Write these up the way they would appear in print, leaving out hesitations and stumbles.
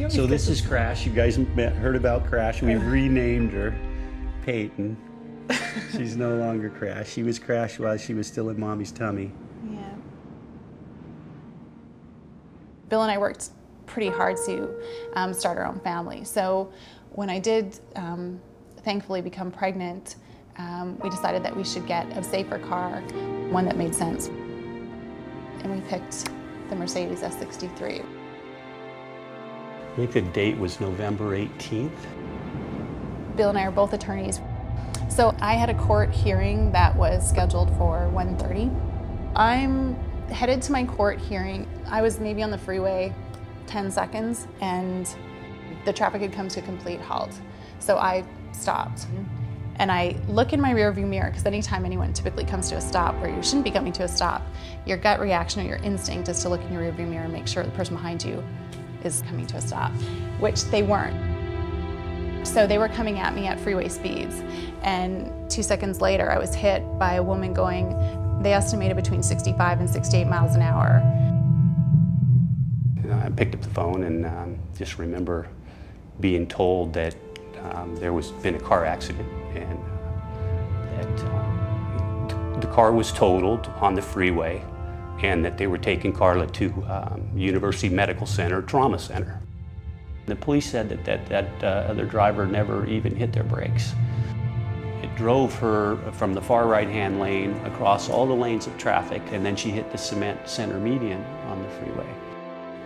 So this is Crash. You guys heard about Crash. We've renamed her Peyton. She's no longer Crash. She was Crash while she was still in Mommy's tummy. Yeah. Bill and I worked pretty hard to start our own family. So when I did thankfully become pregnant, we decided that we should get a safer car, one that made sense. And we picked the Mercedes S63. I think the date was November 18th. Bill and I are both attorneys. So I had a court hearing that was scheduled for 1:30. I'm headed to my court hearing. I was maybe on the freeway 10 seconds and the traffic had come to a complete halt. So I stopped and I look in my rearview mirror, because anytime anyone typically comes to a stop where you shouldn't be coming to a stop, your gut reaction or your instinct is to look in your rearview mirror and make sure the person behind you is coming to a stop, which they weren't. So they were coming at me at freeway speeds, and 2 seconds later I was hit by a woman going, they estimated between 65 and 68 miles an hour. I picked up the phone and just remember being told that there was been a car accident and that the car was totaled on the freeway and that they were taking Carla to University Medical Center Trauma Center. The police said that other driver never even hit their brakes. It drove her from the far right-hand lane across all the lanes of traffic, and then she hit the cement center median on the freeway.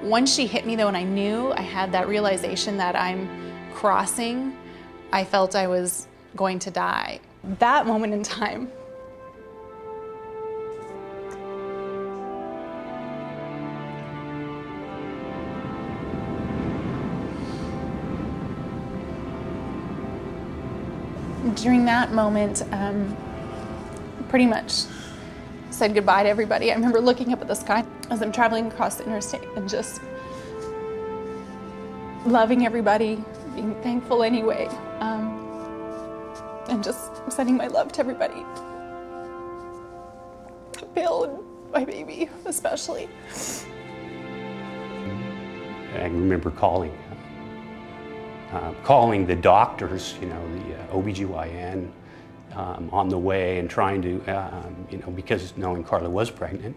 Once she hit me though, and I knew, I had that realization that I'm crossing, I felt I was going to die. That moment in time, during that moment, pretty much said goodbye to everybody. I remember looking up at the sky as I'm traveling across the interstate and just loving everybody, being thankful anyway, and just sending my love to everybody. Bill and my baby, especially. I remember calling the doctors, you know, the OBGYN on the way and trying to, you know, because knowing Carla was pregnant,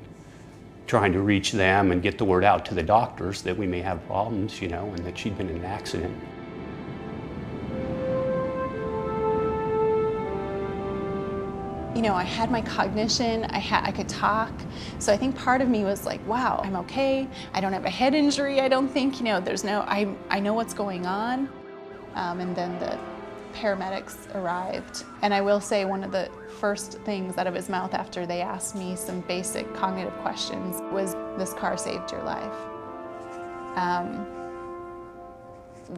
trying to reach them and get the word out to the doctors that we may have problems, you know, and that she'd been in an accident. You know, I had my cognition, I could talk, so I think part of me was like, wow, I'm okay, I don't have a head injury, I don't think, you know, there's no, I know what's going on. And then the paramedics arrived. And I will say one of the first things out of his mouth after they asked me some basic cognitive questions was, this car saved your life.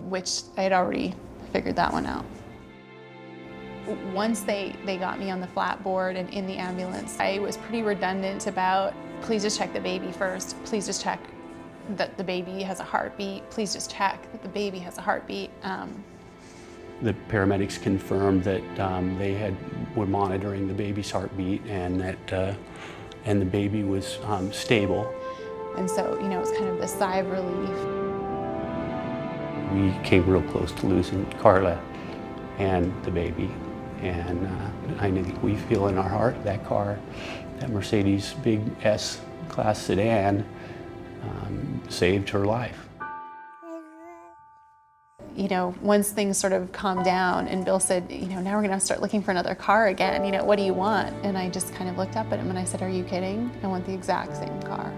Which I had already figured that one out. Once they got me on the flatboard and in the ambulance, I was pretty redundant about, please just check the baby first, please just check that the baby has a heartbeat, please just check that the baby has a heartbeat. The paramedics confirmed that they were monitoring the baby's heartbeat and that and the baby was stable. And so, you know, it was kind of this sigh of relief. We came real close to losing Carla and the baby. And I think we feel in our heart that car, that Mercedes big S-Class sedan, saved her life. You know, once things sort of calmed down and Bill said, you know, now we're gonna start looking for another car again, you know, what do you want? And I just kind of looked up at him and I said, are you kidding? I want the exact same car.